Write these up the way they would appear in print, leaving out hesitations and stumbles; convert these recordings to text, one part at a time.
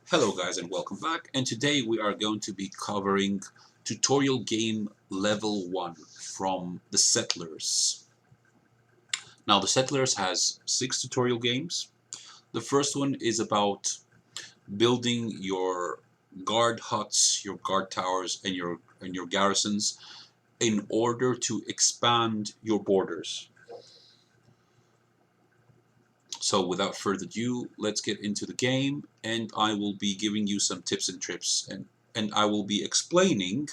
Hello guys and welcome back, and today we are going to be covering tutorial game level 1 from the Settlers. Now the Settlers has 6 tutorial games. The first one is about building your guard huts, your guard towers and your garrisons in order to expand your borders. So without further ado, let's get into the game, and I will be giving you some tips and tricks, and I will be explaining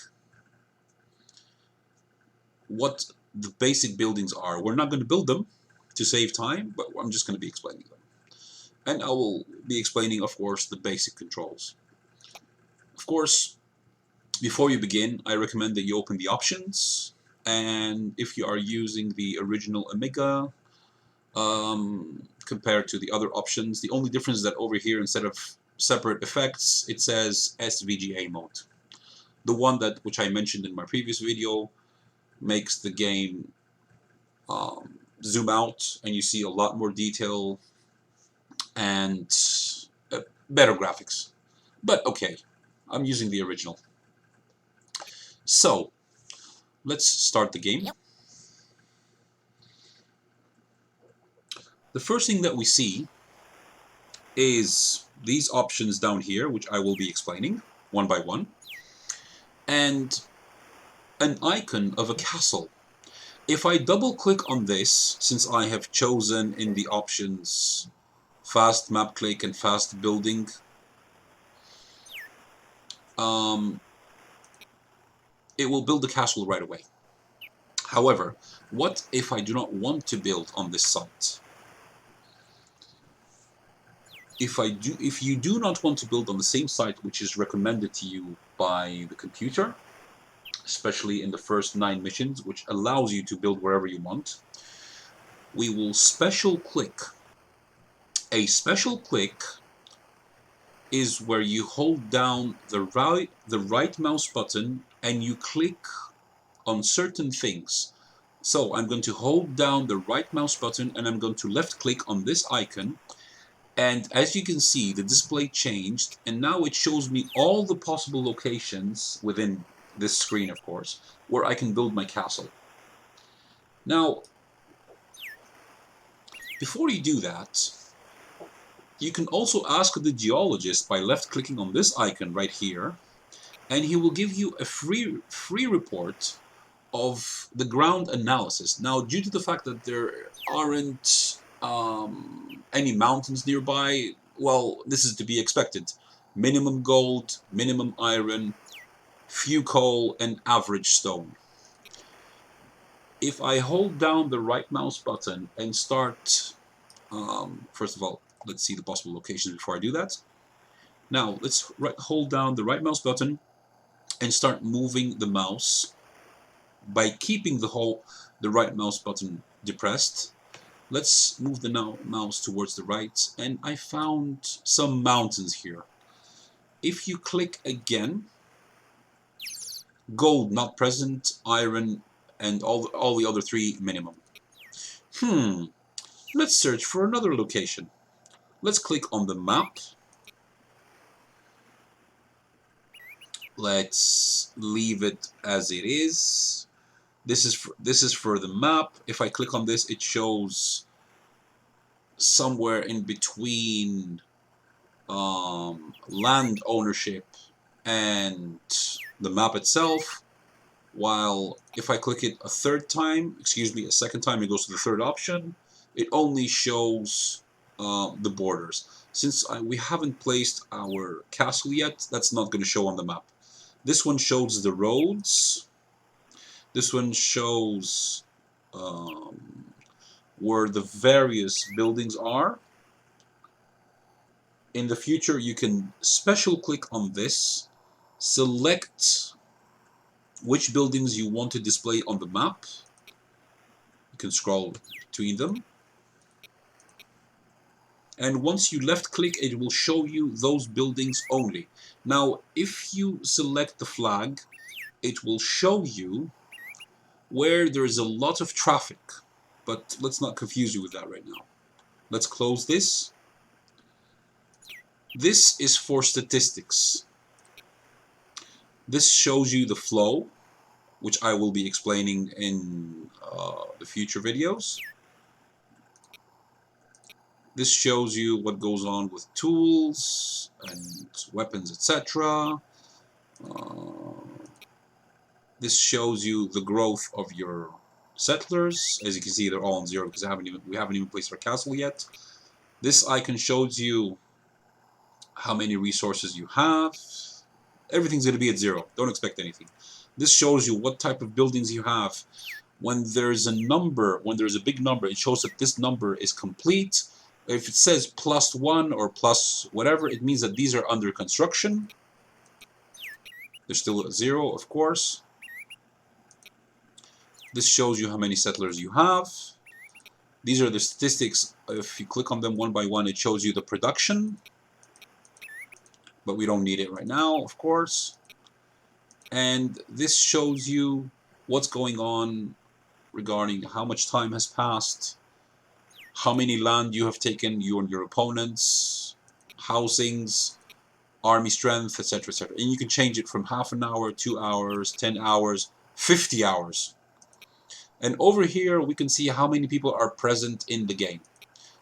what the basic buildings are. We're not going to build them to save time, but I'm just going to be explaining them. And I will be explaining, of course, the basic controls. Of course, before you begin, I recommend that you open the options, and if you are using the original Amiga, compared to the other options, the only difference is that over here, instead of separate effects, it says SVGA mode. The one which I mentioned in my previous video makes the game zoom out and you see a lot more detail and better graphics. But okay, I'm using the original. So let's start the game. The first thing that we see is these options down here, which I will be explaining one by one, and an icon of a castle. If I double click on this, since I have chosen in the options fast map click and fast building, it will build the castle right away. However, what if I do not want to build on this site? If you do not want to build on the same site which is recommended to you by the computer, especially in the first 9 missions, which allows you to build wherever you want, we will special click. A special click is where you hold down the right mouse button and you click on certain things. So I'm going to hold down the right mouse button and I'm going to left click on this icon, and as you can see, the display changed, and now it shows me all the possible locations within this screen, of course, where I can build my castle. Now, before you do that, you can also ask the geologist by left-clicking on this icon right here, and he will give you a free report of the ground analysis. Now, due to the fact that there aren't any mountains nearby, well, this is to be expected. Minimum gold, minimum iron, few coal, and average stone. If I hold down the right mouse button and start, first of all, let's see the possible locations before I do that. Now, let's hold down the right mouse button and start moving the mouse by keeping the right mouse button depressed. Let's move the mouse towards the right, and I found some mountains here. If you click again, gold not present, iron, and all the other 3 minimum. Let's search for another location. Let's click on the map. Let's leave it as it is. This is for the map. If I click on this, it shows somewhere in between land ownership and the map itself. While if I click it a second time, it goes to the third option. It only shows the borders. Since we haven't placed our castle yet, that's not going to show on the map. This one shows the roads. This one shows where the various buildings are. In the future, you can special click on this, select which buildings you want to display on the map. You can scroll between them. And once you left click, it will show you those buildings only. Now, if you select the flag, it will show you where there's a lot of traffic, but let's not confuse you with that right now. Let's close this. This is for statistics. This shows you the flow, which I will be explaining in the future videos. This shows you what goes on with tools and weapons, etc. This shows you the growth of your settlers. As you can see, they're all on 0 because we haven't even placed our castle yet. This icon shows you how many resources you have. Everything's going to be at 0. Don't expect anything. This shows you what type of buildings you have. When there's a number, when there's a big number, it shows that this number is complete. If it says +1 or plus whatever, it means that these are under construction. They're still at 0, of course. This shows you how many settlers you have. These are the statistics. If you click on them one by one, it shows you the production. But we don't need it right now, of course. And this shows you what's going on regarding how much time has passed, how many land you have taken, you and your opponents, housings, army strength, etc., etc. And you can change it from half an hour, 2 hours, 10 hours, 50 hours. And over here we can see how many people are present in the game.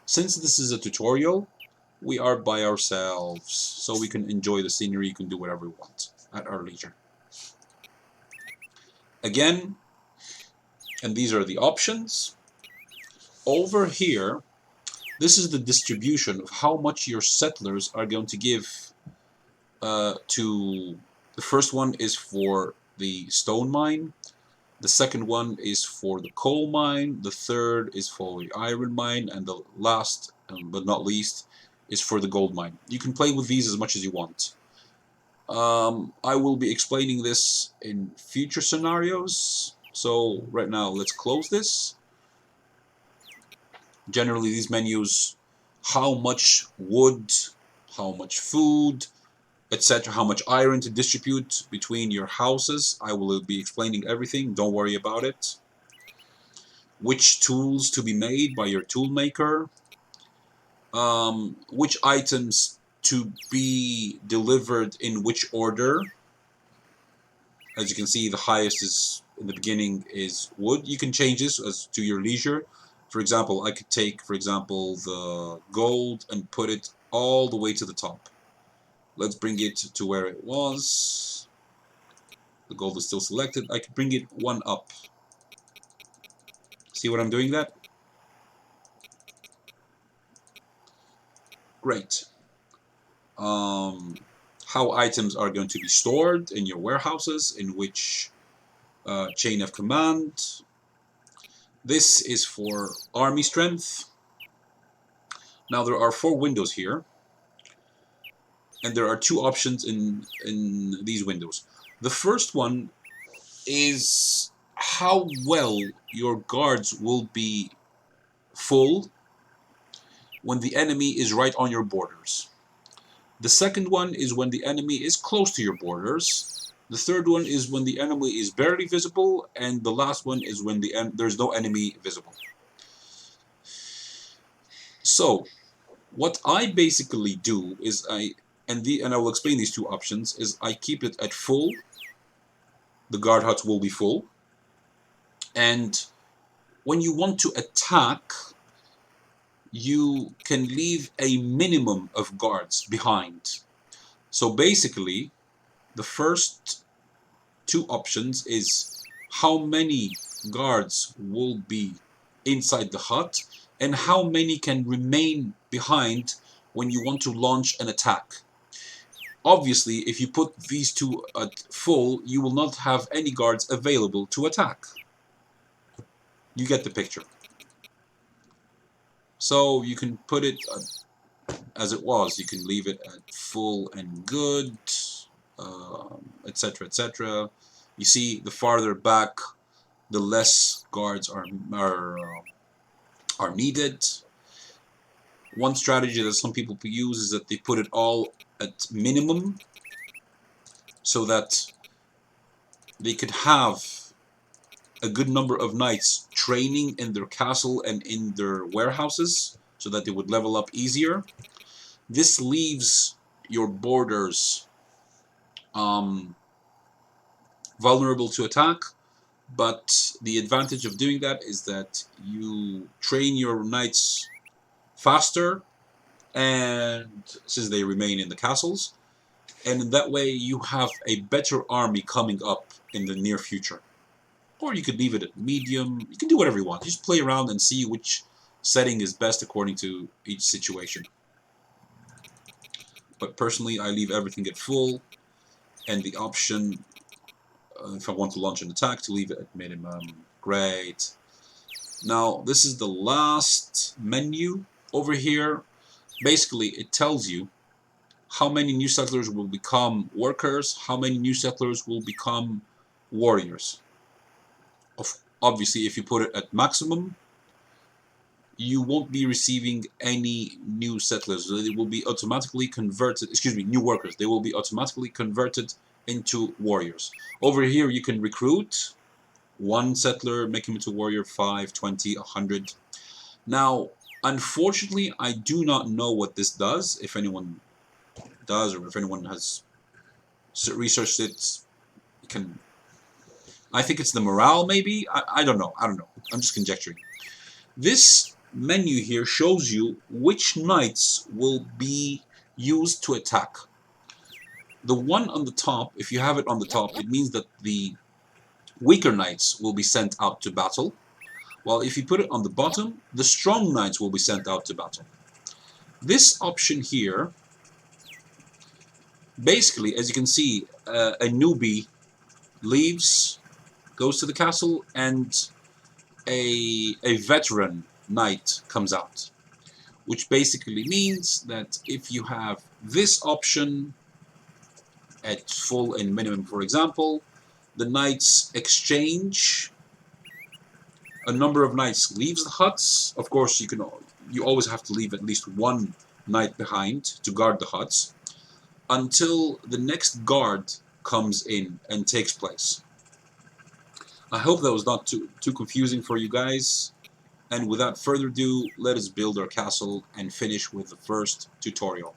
Since this is a tutorial, we are by ourselves, so we can enjoy the scenery. You can do whatever we want at our leisure. Again, and these are the options. Over here, this is the distribution of how much your settlers are going to give to... The first one is for the stone mine. The second one is for the coal mine. The third is for the iron mine. And the last, but not least, is for the gold mine. You can play with these as much as you want. I will be explaining this in future scenarios. So right now, let's close this. Generally, these menus, how much wood, how much food, etc., how much iron to distribute between your houses. I will be explaining everything, don't worry about it. Which tools to be made by your tool maker. Which items to be delivered in which order. As you can see, the highest is in the beginning is wood. You can change this as to your leisure. For example, I could take, for example, the gold and put it all the way to the top. Let's bring it to where it was. The gold is still selected. I could bring it one up. See what I'm doing that? Great. How items are going to be stored in your warehouses, in which chain of command. This is for army strength. Now there are 4 windows here. And there are 2 options in these windows. The first one is how well your guards will be full when the enemy is right on your borders. The second one is when the enemy is close to your borders. The third one is when the enemy is barely visible. And the last one is when there's no enemy visible. So, what I basically do is and I will explain these 2 options, is I keep it at full. The guard huts will be full. And when you want to attack, you can leave a minimum of guards behind. So basically, the first 2 options is how many guards will be inside the hut and how many can remain behind when you want to launch an attack. Obviously, if you put these 2 at full, you will not have any guards available to attack. You get the picture. So you can put it as it was. You can leave it at full and good, etc., etc. You see, the farther back, the less guards are needed. One strategy that some people use is that they put it all at minimum so that they could have a good number of knights training in their castle and in their warehouses so that they would level up easier. This leaves your borders vulnerable to attack, but the advantage of doing that is that you train your knights faster, and since they remain in the castles, and in that way you have a better army coming up in the near future. Or you could leave it at medium. You can do whatever you want. Just play around and see which setting is best according to each situation. But personally, I leave everything at full, and the option, if I want to launch an attack, to leave it at minimum. Great. Now, this is the last menu over here. Basically, it tells you how many new settlers will become workers, how many new settlers will become warriors. Obviously, if you put it at maximum, you won't be receiving any new settlers. They will be automatically converted, excuse me, new workers. They will be automatically converted into warriors. Over here, you can recruit one settler, make him into warrior, 5, 20, 100. Now, unfortunately, I do not know what this does. If anyone does, or if anyone has researched it, you can. I think it's the morale, maybe. I don't know. I'm just conjecturing. This menu here shows you which knights will be used to attack. The one on the top, if you have it on the top, it means that the weaker knights will be sent out to battle, while if you put it on the bottom, the strong knights will be sent out to battle. This option here, basically, as you can see, a newbie leaves, goes to the castle, and a veteran knight comes out, which basically means that if you have this option at full and minimum, for example, the knights exchange. A number of knights leaves the huts. Of course, you always have to leave at least one knight behind to guard the huts until the next guard comes in and takes place. I hope that was not too confusing for you guys. And without further ado, let us build our castle and finish with the first tutorial.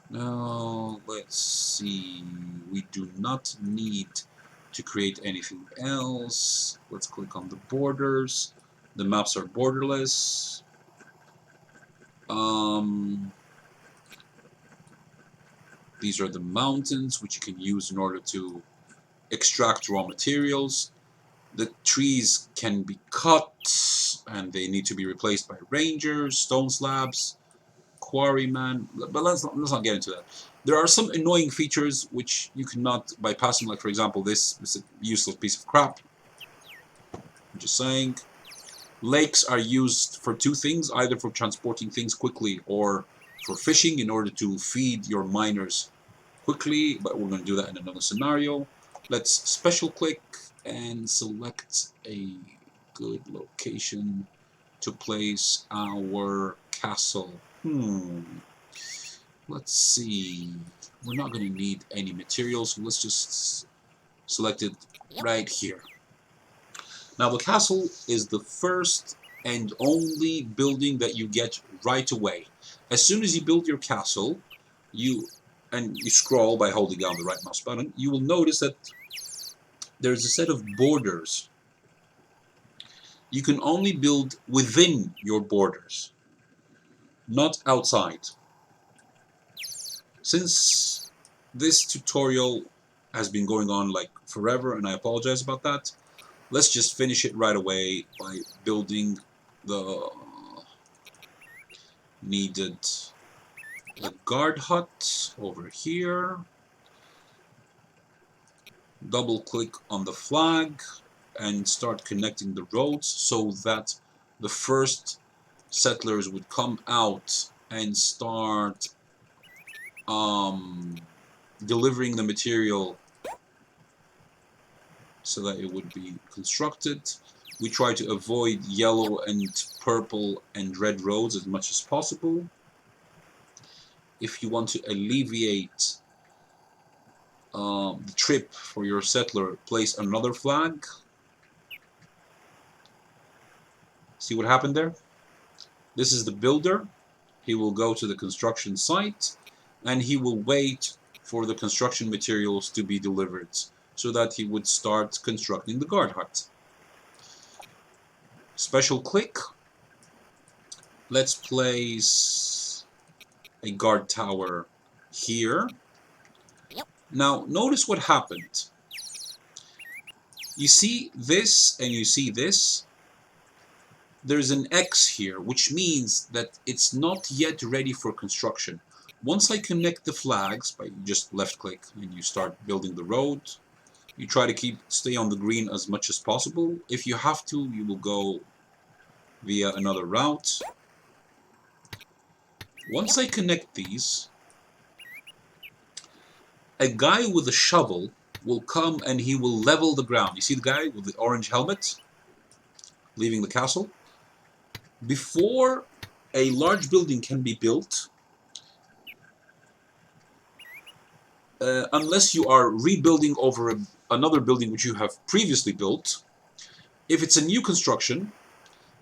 Now, let's see. We do not need to create anything else. Let's click on the borders. The maps are borderless. These are the mountains, which you can use in order to extract raw materials. The trees can be cut, and they need to be replaced by rangers, stone slabs, quarryman. But let's not get into that. There are some annoying features which you cannot bypass them, like for example this is a useless piece of crap. I'm just saying. Lakes are used for two things, either for transporting things quickly or for fishing in order to feed your miners quickly, but we're going to do that in another scenario. Let's special click and select a good location to place our castle. Let's see. We're not going to need any materials, so let's just select it right here. Now the castle is the first and only building that you get right away. As soon as you build your castle, you scroll by holding down the right mouse button, you will notice that there's a set of borders. You can only build within your borders, not outside. Since this tutorial has been going on like forever, and I apologize about that, let's just finish it right away by building the needed guard hut over here. Double click on the flag and start connecting the roads so that the first settlers would come out and start delivering the material so that it would be constructed. We try to avoid yellow and purple and red roads as much as possible. If you want to alleviate the trip for your settler, place another flag. See what happened there? This is the builder. He will go to the construction site, and he will wait for the construction materials to be delivered so that he would start constructing the guard hut. Special click. Let's place a guard tower here. Now notice what happened. You see this and you see this. There's an X here, which means that it's not yet ready for construction. Once I connect the flags, by just left click and you start building the road, you try to stay on the green as much as possible. If you have to, you will go via another route. Once I connect these, a guy with a shovel will come and he will level the ground. You see the guy with the orange helmet leaving the castle? Before a large building can be built, unless you are rebuilding over another building which you have previously built, if it's a new construction,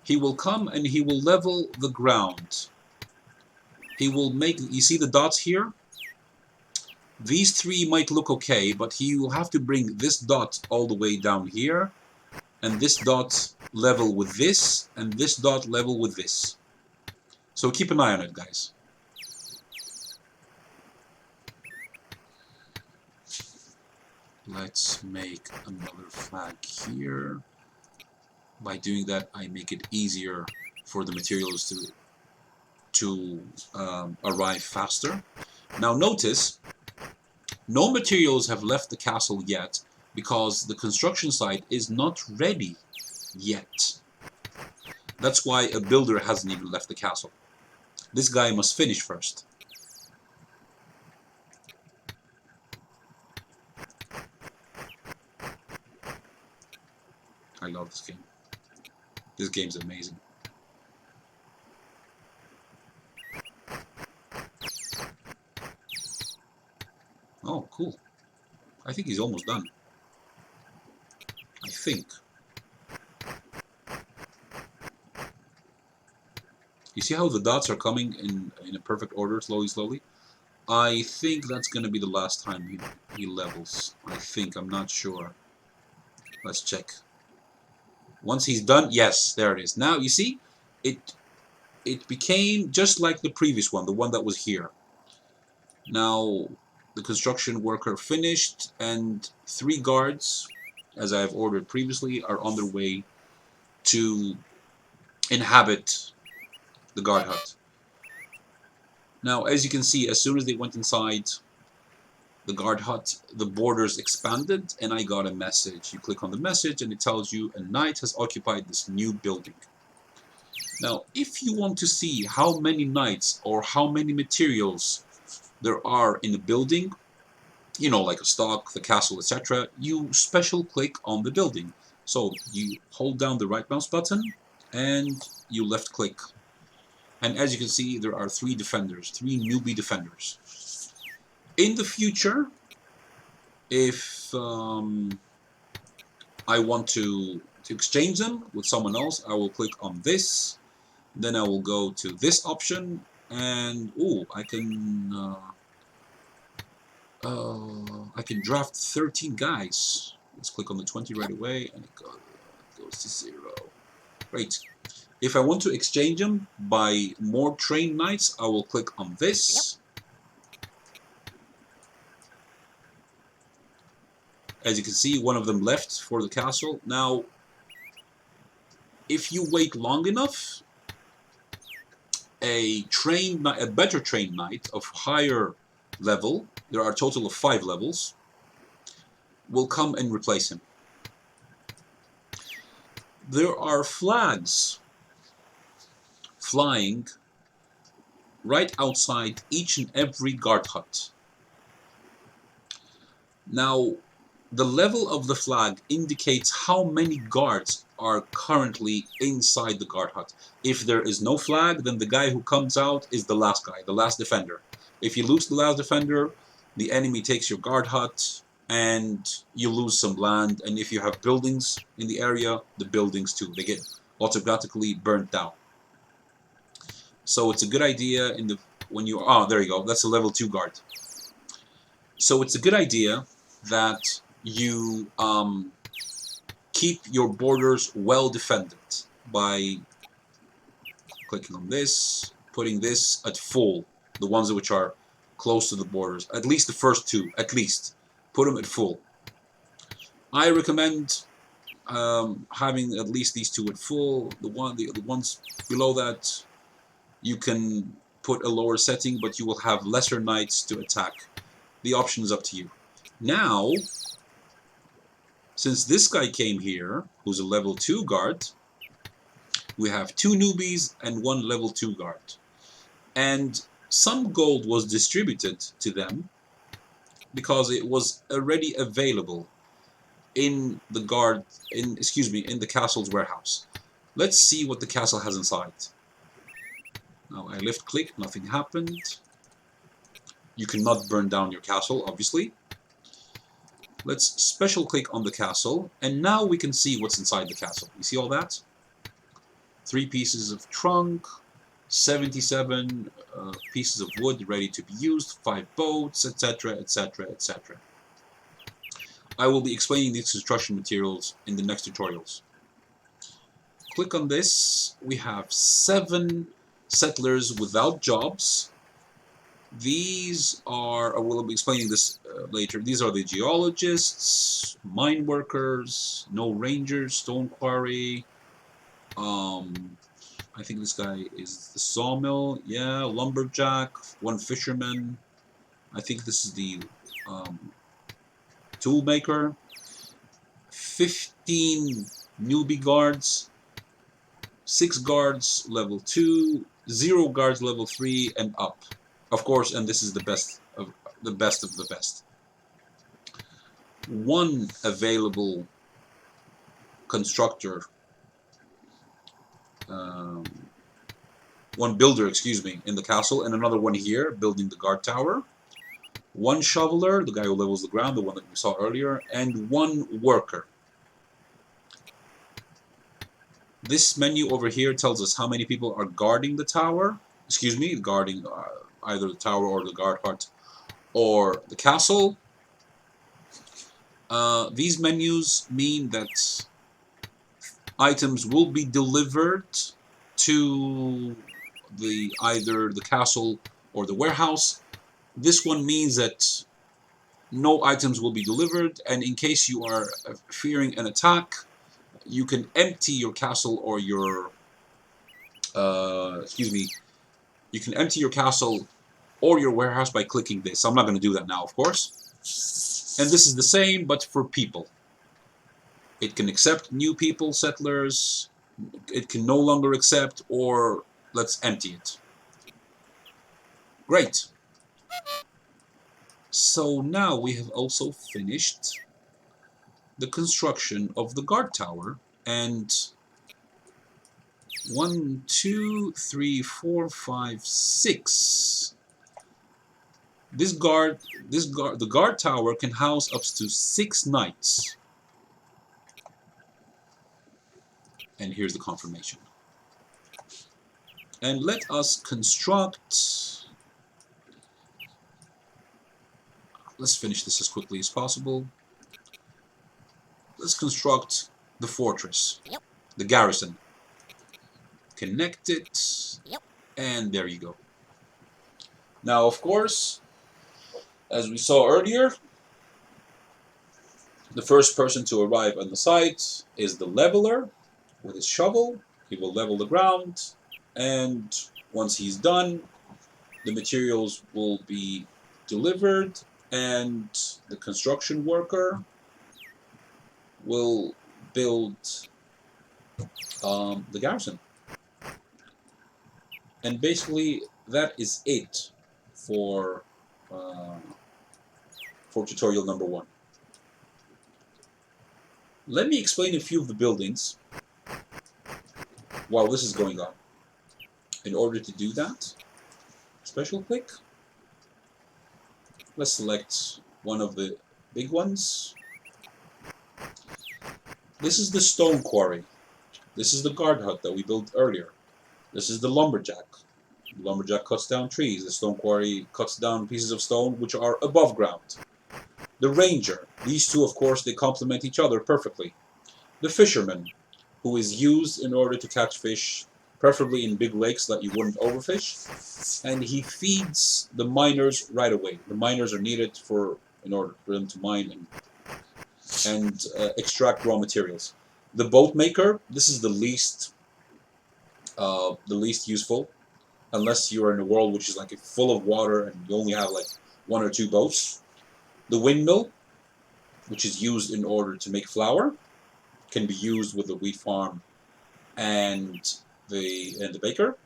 he will come and he will level the ground. He will make, you see the dots here? These three might look okay, but he will have to bring this dot all the way down here, and this dot level with this, and this dot level with this. So keep an eye on it, guys. Let's make another flag here. By doing that, I make it easier for the materials to arrive faster. Now notice, no materials have left the castle yet because the construction site is not ready yet. That's why a builder hasn't even left the castle. This guy must finish first. I love this game. This game's amazing. Oh, cool. I think he's almost done. I think. You see how the dots are coming in a perfect order, slowly, slowly? I think that's going to be the last time he levels. I think, I'm not sure. Let's check. Once he's done, yes, there it is. Now, you see, it became just like the previous one, the one that was here. Now, the construction worker finished, and 3 guards, as I have ordered previously, are on their way to inhabit the guard hut. Now, as you can see, as soon as they went inside the guard hut, the borders expanded, and I got a message. You click on the message, and it tells you a knight has occupied this new building. Now, if you want to see how many knights or how many materials there are in a building, you know, like a stock, the castle, etc., you special click on the building. So you hold down the right mouse button and you left click. And as you can see, there are 3 defenders, 3 newbie defenders. In the future, if I want to exchange them with someone else, I will click on this. Then I will go to this option, and I can draft 13 guys. Let's click on the 20 right away, and it goes to 0. Great. If I want to exchange them by more trained knights, I will click on this. As you can see, one of them left for the castle. Now, if you wait long enough, a better trained knight of higher level, there are a total of 5 levels, will come and replace him. There are flags flying right outside each and every guard hut. Now, the level of the flag indicates how many guards are currently inside the guard hut. If there is no flag, then the guy who comes out is the last guy, the last defender. If you lose the last defender, the enemy takes your guard hut and you lose some land. And if you have buildings in the area, the buildings too, they get automatically burnt down. So it's a good idea when you... Ah, there you go. That's a level 2 guard. So it's a good idea that you keep your borders well defended by clicking on this, putting this at full, the ones which are close to the borders, at least the first two, at least. Put them at full. I recommend having at least these two at full. The ones below that, you can put a lower setting, but you will have lesser knights to attack. The option is up to you. Now, since this guy came here, who's a level 2 guard, we have 2 newbies and 1 level 2 guard. And some gold was distributed to them because it was already available in the in the castle's warehouse. Let's see what the castle has inside. Now I left click, nothing happened. You cannot burn down your castle, obviously. Let's special click on the castle, and now we can see what's inside the castle. You see all that? 3 pieces of trunk, 77 pieces of wood ready to be used, 5 boats, etc, etc, etc. I will be explaining these construction materials in the next tutorials. Click on this. We have 7 settlers without jobs. These are, I will be explaining this later, these are the geologists, mine workers, no rangers, stone quarry, I think this guy is the sawmill, yeah, lumberjack, 1 fisherman, I think this is the tool maker, 15 newbie guards, 6 guards level 2, 0 guards level 3 and up. Of course, and this is the best of the best. 1 available constructor, 1 builder, excuse me, in the castle, and another one here building the guard tower. 1 shoveler, the guy who levels the ground, the one that we saw earlier, and 1 worker. This menu over here tells us how many people are guarding the tower. Excuse me, guarding either the tower or the guard hut or the castle. These menus mean that items will be delivered to either the castle or the warehouse. This one means that no items will be delivered, and in case you are fearing an attack, you can empty your castle or your you can empty your castle or your warehouse by clicking this. I'm not going to do that now, of course. And this is the same, but for people. It can accept new people, settlers. It can no longer accept, or let's empty it. Great. So now we have also finished the construction of the guard tower, and 1, 2, 3, 4, 5, 6. The guard tower can house up to 6 knights. And here's the confirmation. And let us construct. Let's finish this as quickly as possible. Let's construct the fortress, the garrison. Connect it, and there you go. Now, of course, as we saw earlier, the first person to arrive on the site is the leveler with his shovel. He will level the ground, and once he's done, the materials will be delivered, and the construction worker will build the garrison. And basically, that is it for tutorial number 1. Let me explain a few of the buildings while this is going on. In order to do that, special click. Let's select one of the big ones. This is the stone quarry. This is the guard hut that we built earlier. This is the lumberjack. The lumberjack cuts down trees. The stone quarry cuts down pieces of stone which are above ground. The ranger. These two, of course, they complement each other perfectly. The fisherman, who is used in order to catch fish, preferably in big lakes so that you wouldn't overfish. And he feeds the miners right away. The miners are needed in order for them to mine and extract raw materials. The boat maker. This is the least useful, unless you're in a world which is like full of water and you only have like one or two boats. The windmill, which is used in order to make flour, can be used with the wheat farm and the baker.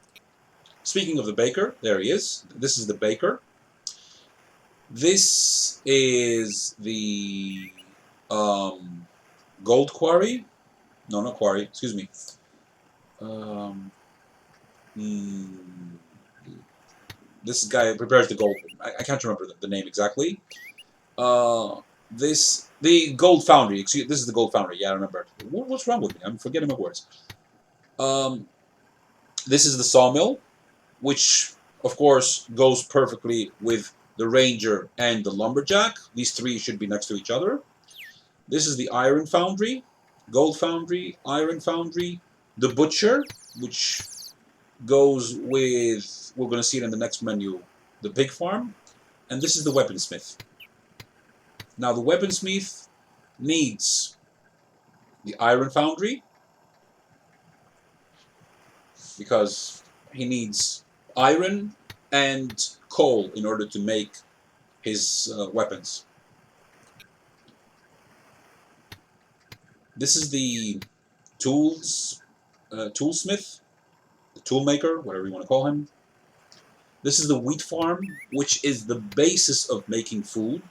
Speaking of the baker, there he is. This is the baker. This is the gold quarry. No, not quarry. Excuse me. This guy prepares the gold. I can't remember the name exactly. The gold foundry. Excuse, this is the gold foundry. Yeah, I remember. What's wrong with me? I'm forgetting my words. This is the sawmill, which of course goes perfectly with the ranger and the lumberjack. These three should be next to each other. This is the iron foundry, gold foundry, iron foundry, the butcher, which goes with, we're going to see it in the next menu, the pig farm, and this is the weaponsmith. Now the weaponsmith needs the iron foundry because he needs iron and coal in order to make his weapons. This is the toolsmith, the toolmaker, whatever you want to call him. This is the wheat farm, which is the basis of making food.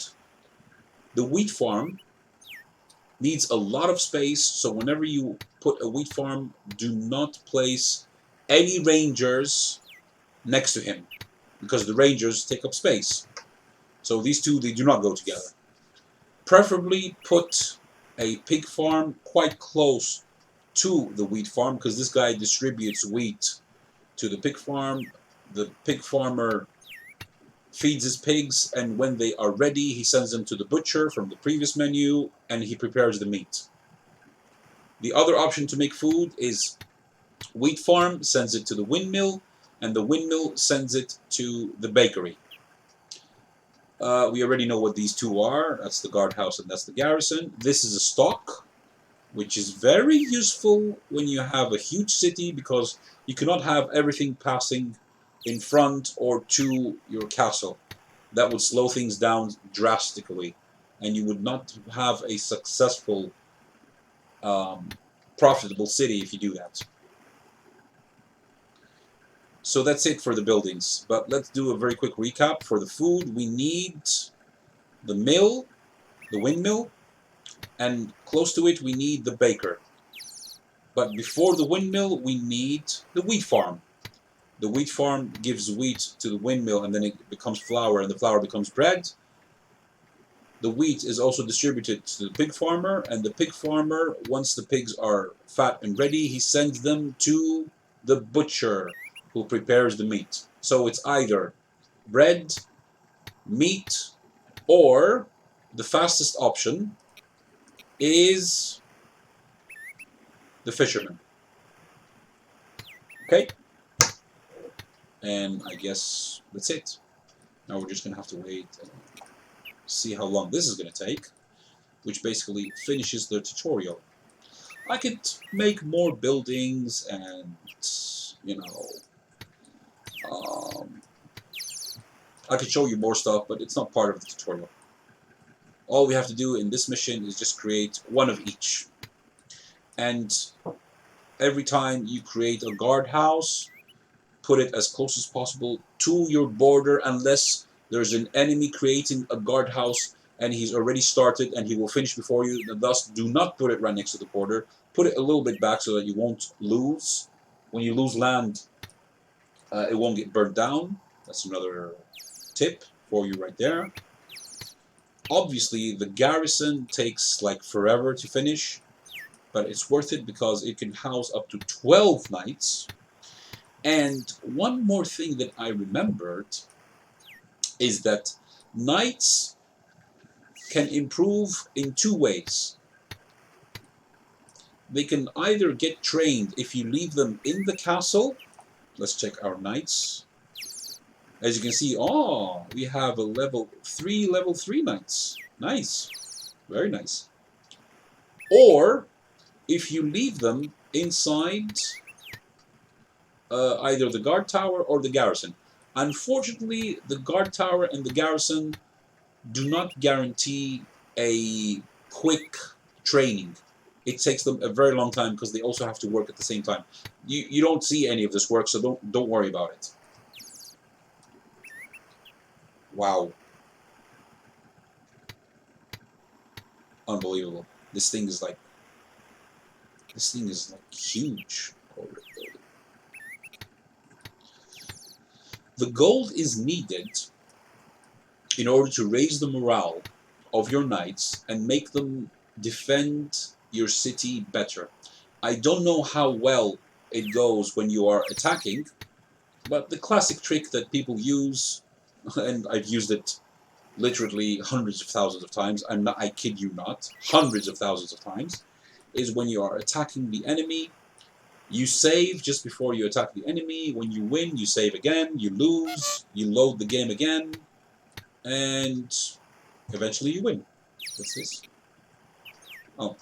The wheat farm needs a lot of space, so whenever you put a wheat farm, do not place any rangers next to him, because the rangers take up space. So these two, they do not go together. Preferably put a pig farm quite close to the wheat farm, because this guy distributes wheat to the pig farm. The pig farmer feeds his pigs, and when they are ready, he sends them to the butcher from the previous menu, and he prepares the meat. The other option to make food is wheat farm sends it to the windmill, and the windmill sends it to the bakery. We already know what these two are. That's the guardhouse and that's the garrison. This is a stock, which is very useful when you have a huge city, because you cannot have everything passing in front or to your castle. That would slow things down drastically, and you would not have a successful, profitable city if you do that. So that's it for the buildings, but let's do a very quick recap. For the food, we need the mill, the windmill, and close to it we need the baker. But before the windmill, we need the wheat farm. The wheat farm gives wheat to the windmill, and then it becomes flour, and the flour becomes bread. The wheat is also distributed to the pig farmer, and the pig farmer, once the pigs are fat and ready, he sends them to the butcher, who prepares the meat. So it's either bread, meat, or the fastest option is the fisherman. Okay? And I guess that's it. Now we're just going to have to wait and see how long this is going to take, which basically finishes the tutorial. I could make more buildings and, you know, I could show you more stuff, but it's not part of the tutorial. All we have to do in this mission is just create one of each. And every time you create a guardhouse, put it as close as possible to your border, unless there's an enemy creating a guardhouse and he's already started and he will finish before you. Thus, do not put it right next to the border. Put it a little bit back so that you won't lose. When you lose land, it won't get burnt down. That's another tip for you right there. Obviously, the garrison takes like forever to finish, but it's worth it because it can house up to 12 knights. And one more thing that I remembered is that knights can improve in two ways. They can either get trained if you leave them in the castle. Let's check our knights. As you can see, oh, we have a level 3 knights. Nice. Very nice. Or if you leave them inside either the guard tower or the garrison. Unfortunately, the guard tower and the garrison do not guarantee a quick training. It takes them a very long time because they also have to work at the same time. You don't see any of this work, so don't worry about it. Wow. Unbelievable. This thing is like huge. The gold is needed in order to raise the morale of your knights and make them defend your city better. I don't know how well it goes when you are attacking, but the classic trick that people use, and I've used it literally hundreds of thousands of times, I kid you not, hundreds of thousands of times, is when you are attacking the enemy, you save just before you attack the enemy. When you win, you save again. You lose, you load the game again, and eventually you win. What's this? Oh,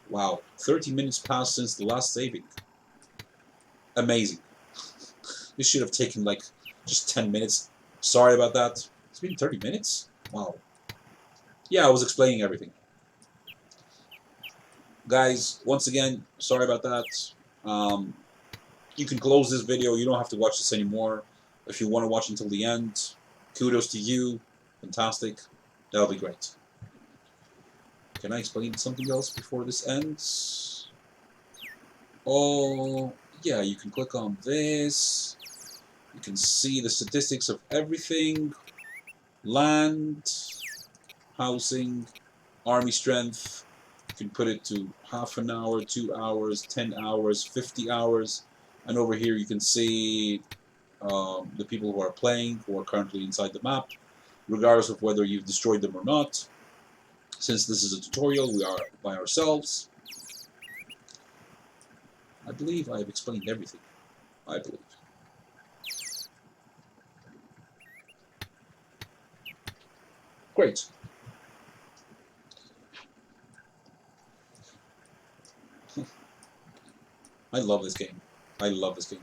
wow. 30 minutes passed since the last saving. Amazing. This should have taken like just 10 minutes. Sorry about that. It's been 30 minutes? Wow. Yeah, I was explaining everything. Guys, once again, sorry about that. You can close this video. You don't have to watch this anymore. If you want to watch until the end, kudos to you. Fantastic. That'll be great. Can I explain something else before this ends? Oh, yeah, you can click on this. You can see the statistics of everything. Land, housing, army strength. You can put it to half an hour, 2 hours, 10 hours, 50 hours. And over here you can see the people who are playing, who are currently inside the map, regardless of whether you've destroyed them or not. Since this is a tutorial, we are by ourselves. I believe I have explained everything. I believe. Great. I love this game. I love this game.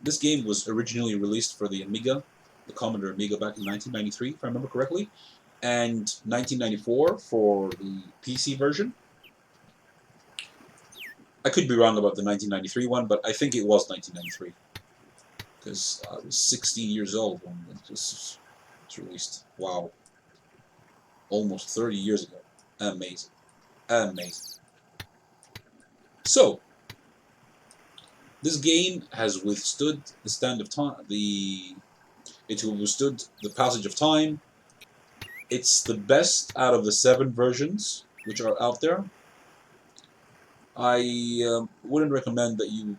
This game was originally released for the Amiga, the Commodore Amiga, back in 1993, if I remember correctly, and 1994 for the PC version. I could be wrong about the 1993 one, but I think it was 1993, because I was 16 years old when this was released. Wow. Almost 30 years ago. Amazing. Amazing. So, this game has withstood the stand of time. It withstood the passage of time. It's the best out of the 7 versions which are out there. I wouldn't recommend that you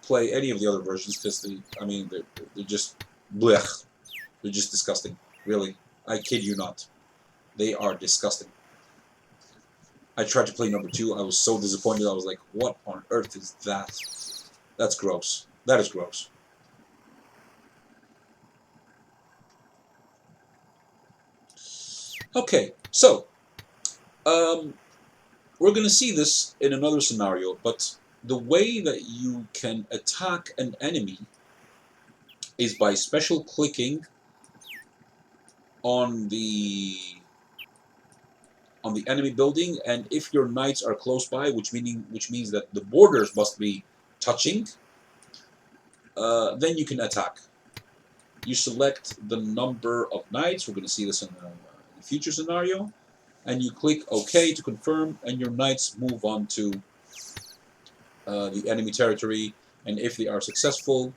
play any of the other versions because they're just blech. They're just disgusting. Really, I kid you not. They are disgusting. I tried to play number 2. I was so disappointed. I was like, what on earth is that? That's gross. That is gross. Okay, so we're going to see this in another scenario, but the way that you can attack an enemy is by special clicking on the enemy building, and if your knights are close by, which means that the borders must be touching, then you can attack. You select the number of knights. We're going to see this in the future scenario, and you click OK to confirm, and your knights move on to the enemy territory. And if they are successful,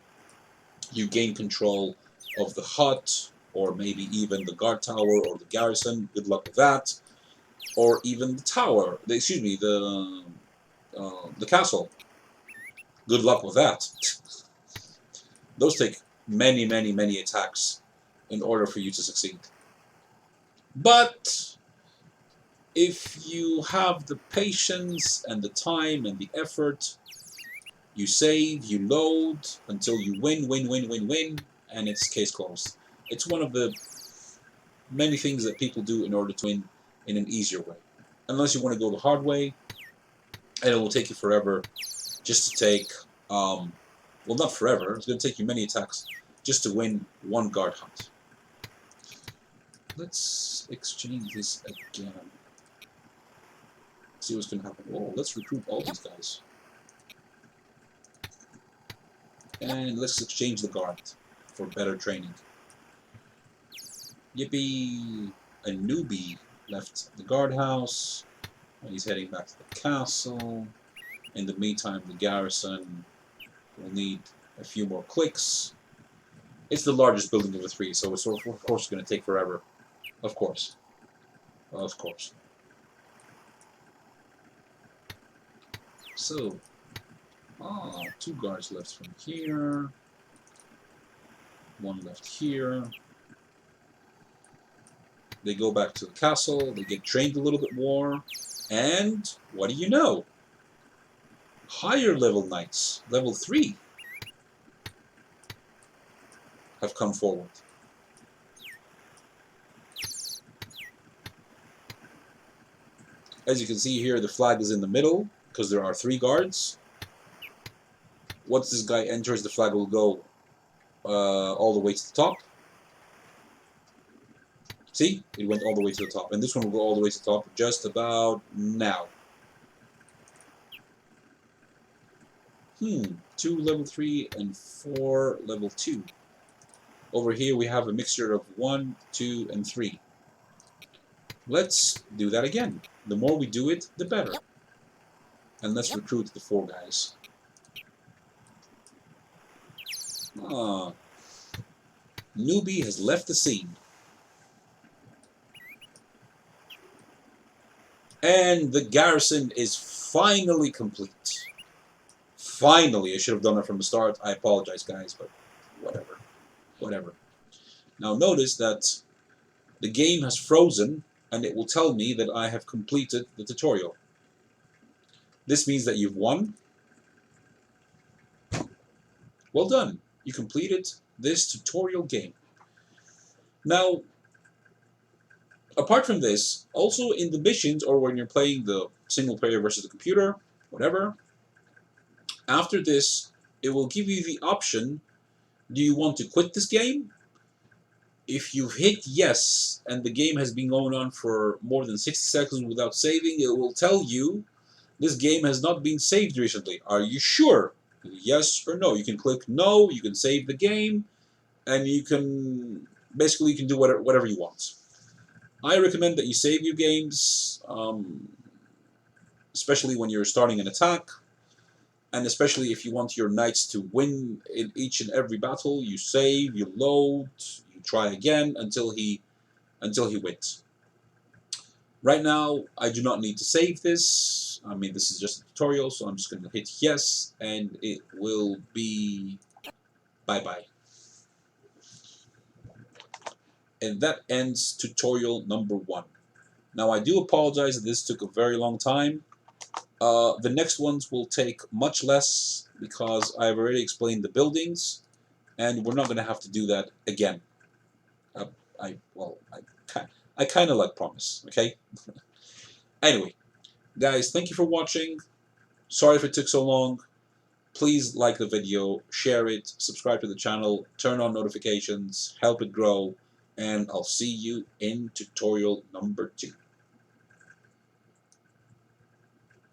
you gain control of the hut, or maybe even the guard tower or the garrison. Good luck with that. Or even the tower. Excuse me, the castle. Good luck with that. Those take many, many, many attacks in order for you to succeed. But if you have the patience and the time and the effort, you save, you load until you win, win, win, win, win, and it's case closed. It's one of the many things that people do in order to win in an easier way. Unless you want to go the hard way, and it will take you forever just to take, well, not forever, it's going to take you many attacks just to win one guard hunt. Let's exchange this again. See what's going to happen. Oh, let's recruit all these guys. And let's exchange the guard for better training. Yippee! A newbie left the guardhouse, and he's heading back to the castle. In the meantime, the garrison will need a few more clicks. It's the largest building of the three, so it's of course going to take forever. Of course. Of course. So, two guards left from here. One left here. They go back to the castle, they get trained a little bit more, and what do you know? Higher level knights, level 3, have come forward. As you can see here, the flag is in the middle, because there are 3 guards. Once this guy enters, the flag will go all the way to the top. See? It went all the way to the top. And this one will go all the way to the top just about now. 2 level 3 and 4 level 2. Over here we have a mixture of 1, 2, and 3. Let's do that again. The more we do it, the better. And let's recruit the 4 guys. Newbie has left the scene. And the garrison is finally complete. Finally, I should have done it from the start. I apologize, guys, but whatever. Whatever. Now notice that the game has frozen, and it will tell me that I have completed the tutorial. This means that you've won. Well done. You completed this tutorial game. Now, apart from this, also in the missions, or when you're playing the single player versus the computer, whatever, after this, it will give you the option, do you want to quit this game? If you've hit yes, and the game has been going on for more than 60 seconds without saving, it will tell you, this game has not been saved recently. Are you sure? Yes or no. You can click no, you can save the game, and you can, basically you can do whatever you want. I recommend that you save your games, especially when you're starting an attack, and especially if you want your knights to win in each and every battle. You save, you load, you try again until he wins. Right now, I do not need to save this. I mean, this is just a tutorial, so I'm just going to hit yes, and it will be bye-bye. And that ends tutorial number 1. Now, I do apologize that this took a very long time. The next ones will take much less because I've already explained the buildings, and we're not going to have to do that again. I kind of like promise, okay? Anyway, guys, thank you for watching. Sorry if it took so long. Please like the video, share it, subscribe to the channel, turn on notifications, help it grow, and I'll see you in tutorial number 2.